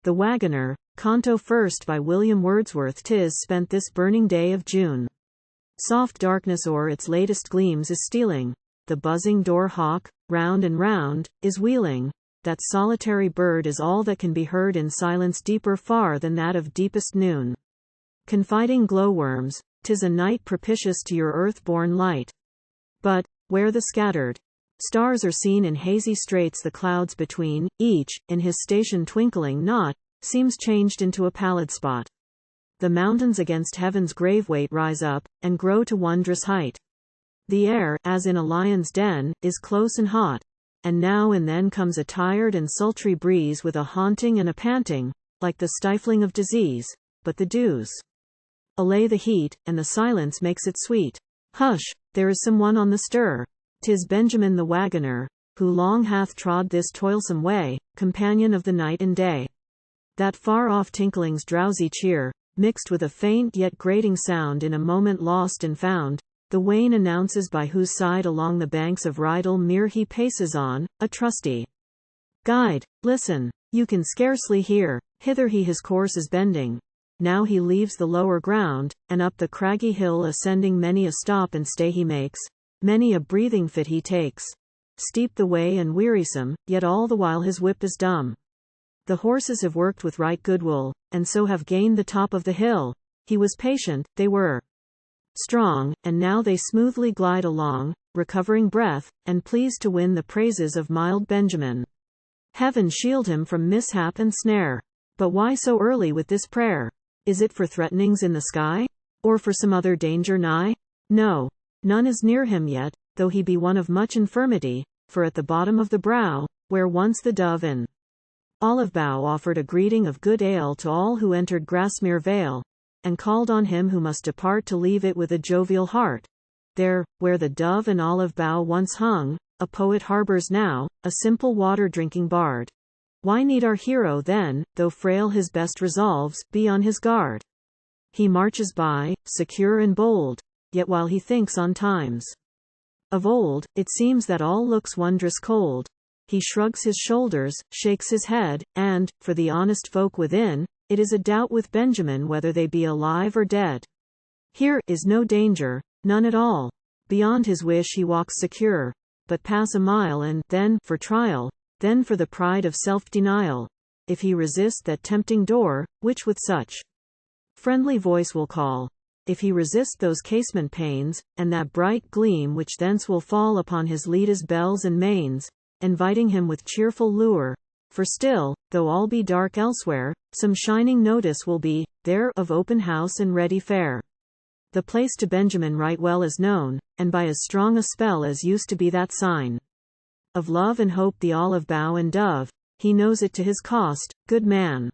The Waggoner, Canto first by William Wordsworth. 'Tis spent this burning day of June. Soft darkness o'er its latest gleams is stealing. The buzzing dor-hawk, round and round, is wheeling. That solitary bird is all that can be heard in silence deeper far than that of deepest noon. Confiding glow-worms, 'tis a night propitious to your earth-born light. But, where the scattered stars are seen in hazy straits, the clouds between, each, in his station twinkling not, seems changed into a pallid spot. The mountains against heaven's grave weight rise up, and grow to wondrous height. The air, as in a lion's den, is close and hot, and now and then comes a tired and sultry breeze with a haunting and a panting, like the stifling of disease, but the dews allay the heat, and the silence makes it sweet. Hush, there is some one on the stir. 'Tis Benjamin the Waggoner, who long hath trod this toilsome way, companion of the night and day. That far-off tinkling's drowsy cheer, mixed with a faint yet grating sound, in a moment lost and found, the wain announces by whose side along the banks of Rydal Mere he paces on, a trusty guide. Listen, you can scarcely hear, hither he his course is bending. Now he leaves the lower ground, and up the craggy hill ascending, many a stop and stay he makes, many a breathing fit he takes. Steep the way and wearisome, yet all the while his whip is dumb. The horses have worked with right goodwill, and so have gained the top of the hill. He was patient, they were strong, and now they smoothly glide along, recovering breath, and pleased to win the praises of mild Benjamin. Heaven shield him from mishap and snare. But why so early with this prayer? Is it for threatenings in the sky? Or for some other danger nigh? No, none is near him yet, though he be one of much infirmity, for at the bottom of the brow, where once the dove in olive bough offered a greeting of good ale to all who entered Grasmere Vale, and called on him who must depart to leave it with a jovial heart, there, where the dove and olive bough once hung, a poet harbors now, a simple water-drinking bard. Why need our hero then, though frail his best resolves, be on his guard? He marches by, secure and bold, yet while he thinks on times of old, it seems that all looks wondrous cold. He shrugs his shoulders, shakes his head, and, for the honest folk within, it is a doubt with Benjamin whether they be alive or dead. Here is no danger, none at all. Beyond his wish he walks secure, but pass a mile and, then, for trial, then for the pride of self-denial, if he resist that tempting door, which with such friendly voice will call, if he resist those casement panes, and that bright gleam which thence will fall upon his Leda's bells and mains, inviting him with cheerful lure, for still, though all be dark elsewhere, some shining notice will be there of open house and ready fare. The place to Benjamin right well is known, and by as strong a spell as used to be that sign of love and hope, the olive bough and dove. He knows it to his cost, good man.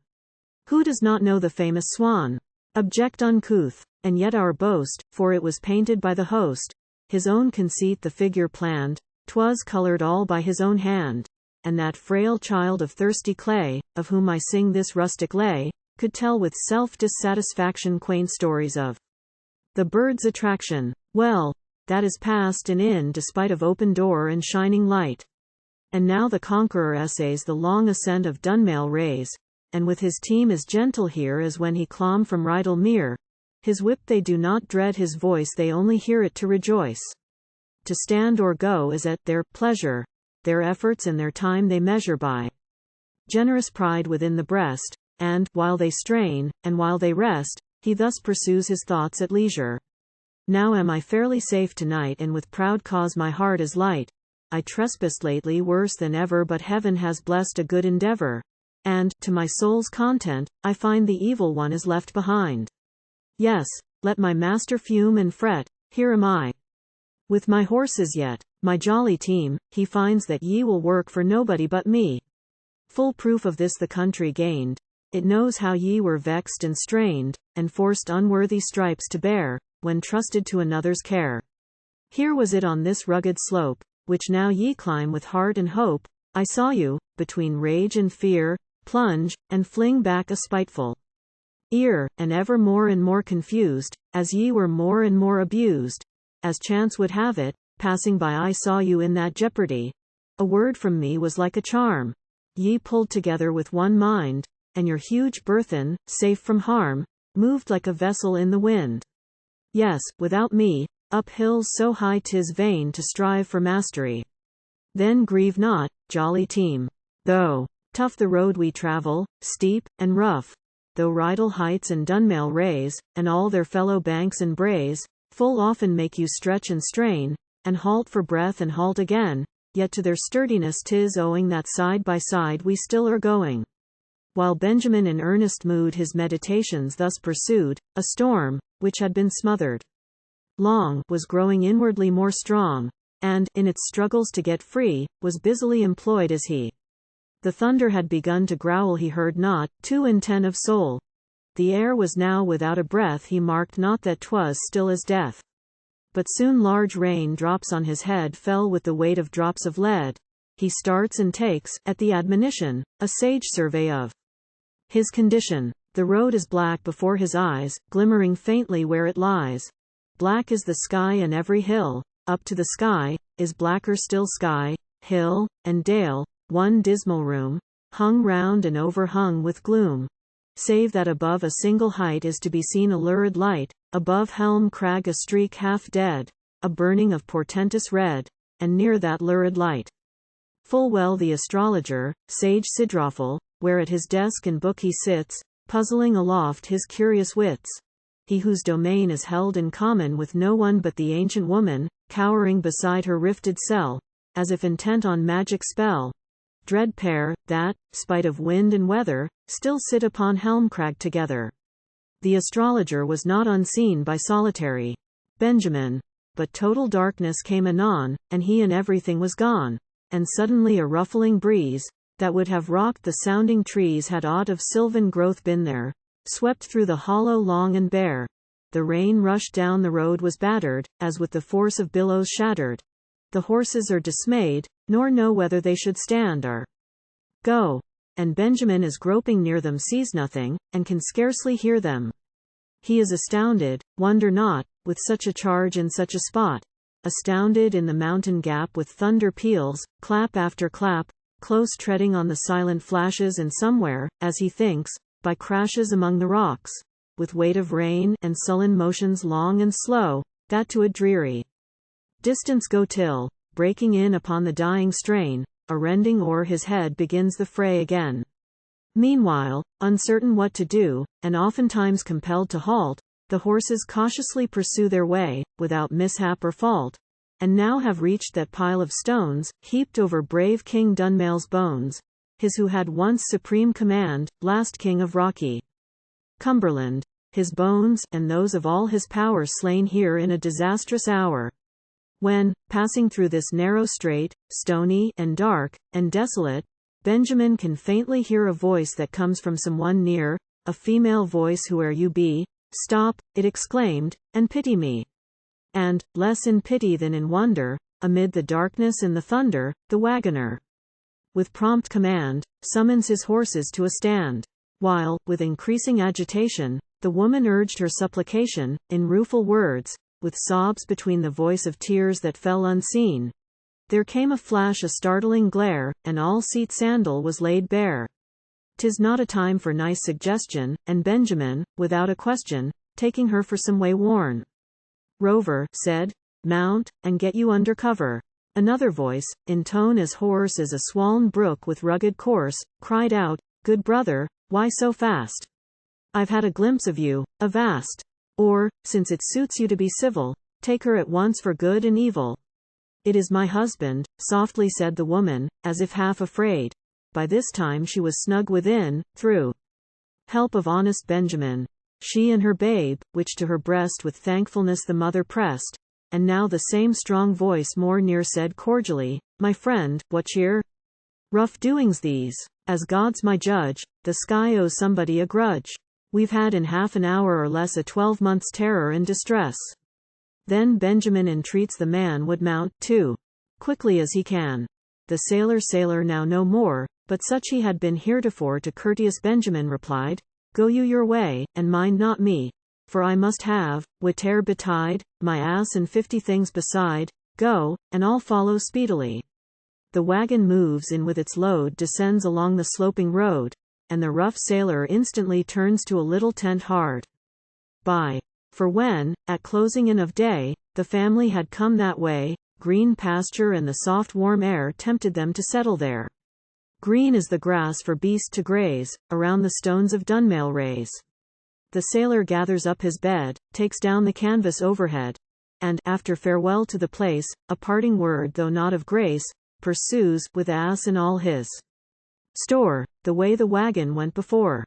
Who does not know the famous swan? Object uncouth, and yet our boast, for it was painted by the host, his own conceit the figure planned, 'twas colored all by his own hand, and that frail child of thirsty clay, of whom I sing this rustic lay, could tell with self-dissatisfaction quaint stories of the bird's attraction. Well, that is past and in despite of open door and shining light. And now the conqueror essays the long ascent of Dunmail Raise, and with his team is gentle here as when he clomb from Rydal Mere. His whip they do not dread, his voice they only hear it to rejoice. To stand or go is at their pleasure, their efforts and their time they measure by generous pride within the breast, and, while they strain, and while they rest, he thus pursues his thoughts at leisure. Now am I fairly safe tonight, and with proud cause my heart is light. I trespassed lately worse than ever, but heaven has blessed a good endeavor, and, to my soul's content, I find the evil one is left behind. Yes, let my master fume and fret, here am I with my horses yet, my jolly team. He finds that ye will work for nobody but me. Full proof of this the country gained. It knows how ye were vexed and strained, and forced unworthy stripes to bear, when trusted to another's care. Here was it on this rugged slope, which now ye climb with heart and hope. I saw you, between rage and fear, plunge, and fling back a spiteful ear, and ever more and more confused, as ye were more and more abused. As chance would have it, passing by I saw you in that jeopardy. A word from me was like a charm. Ye pulled together with one mind, and your huge burthen, safe from harm, moved like a vessel in the wind. Yes, without me, up hills so high 'tis vain to strive for mastery. Then grieve not, jolly team. Though tough the road we travel, steep and rough, though Rydal heights and Dunmail raise, and all their fellow banks and braes, full often make you stretch and strain, and halt for breath and halt again, yet to their sturdiness 'tis owing that side by side we still are going. While Benjamin in earnest mood his meditations thus pursued, a storm, which had been smothered long, was growing inwardly more strong, and, in its struggles to get free, was busily employed as he. The thunder had begun to growl he heard not, 2 in 10 of soul. The air was now without a breath he marked not that 'twas still as death. But soon large rain drops on his head fell with the weight of drops of lead. He starts and takes, at the admonition, a sage survey of his condition. The road is black before his eyes, glimmering faintly where it lies. Black is the sky and every hill, up to the sky, is blacker still sky, hill, and dale, one dismal room, hung round and overhung with gloom. Save that above a single height is to be seen a lurid light, above helm crag a streak half dead, a burning of portentous red, and near that lurid light, full well the astrologer, sage Sidrophel, where at his desk and book he sits, puzzling aloft his curious wits. He whose domain is held in common with no one but the ancient woman, cowering beside her rifted cell, as if intent on magic spell. Dread pair, that, spite of wind and weather, still sit upon Helmcrag together. The astrologer was not unseen by solitary Benjamin. But total darkness came anon, and he and everything was gone. And suddenly a ruffling breeze, that would have rocked the sounding trees had aught of sylvan growth been there, swept through the hollow long and bare. The rain rushed down the road was battered, as with the force of billows shattered. The horses are dismayed, nor know whether they should stand or go. And Benjamin is groping near them sees nothing, and can scarcely hear them. He is astounded, wonder not, with such a charge in such a spot. Astounded in the mountain gap with thunder peals, clap after clap, close treading on the silent flashes and somewhere, as he thinks, by crashes among the rocks, with weight of rain, and sullen motions long and slow, that to a dreary distance go till, breaking in upon the dying strain, a rending o'er his head begins the fray again. Meanwhile, uncertain what to do, and oftentimes compelled to halt, the horses cautiously pursue their way, without mishap or fault, and now have reached that pile of stones, heaped over brave King Dunmail's bones, his who had once supreme command, last king of rocky Cumberland, his bones, and those of all his power slain here in a disastrous hour. When, passing through this narrow strait, stony, and dark, and desolate, Benjamin can faintly hear a voice that comes from someone near, a female voice whoe'er you be, stop, it exclaimed, and pity me. And, less in pity than in wonder, amid the darkness and the thunder, the Waggoner, with prompt command, summons his horses to a stand. While, with increasing agitation, the woman urged her supplication, in rueful words, with sobs between the voice of tears that fell unseen. There came a flash, a startling glare, and all seat sandal was laid bare. 'Tis not a time for nice suggestion, and Benjamin, without a question, taking her for some way worn rover, said, "Mount, and get you under cover." Another voice, in tone as hoarse as a swollen brook with rugged course, cried out, "Good brother, why so fast? I've had a glimpse of you, avast. Or, since it suits you to be civil, take her at once for good and evil." "It is my husband," softly said the woman, as if half afraid. By this time she was snug within, through help of honest Benjamin. She and her babe, which to her breast with thankfulness the mother pressed. And now the same strong voice more near said cordially, "My friend, what cheer? Rough doings these. As God's my judge, the sky owes somebody a grudge. We've had in half an hour or less a 12 months' terror and distress." Then Benjamin entreats the man would mount, too, quickly as he can. The sailor now no more, but such he had been heretofore to courteous Benjamin replied, "Go you your way, and mind not me, for I must have, whate'er betide, my ass and 50 things beside. Go, and I'll follow speedily." The wagon moves in with its load, descends along the sloping road, and the rough sailor instantly turns to a little tent hard by. For when, at closing in of day, the family had come that way, green pasture and the soft warm air tempted them to settle there. Green is the grass for beast to graze, around the stones of Dunmail raise. The sailor gathers up his bed, takes down the canvas overhead, and, after farewell to the place, a parting word though not of grace, pursues, with ass and all his store, the way the wagon went before.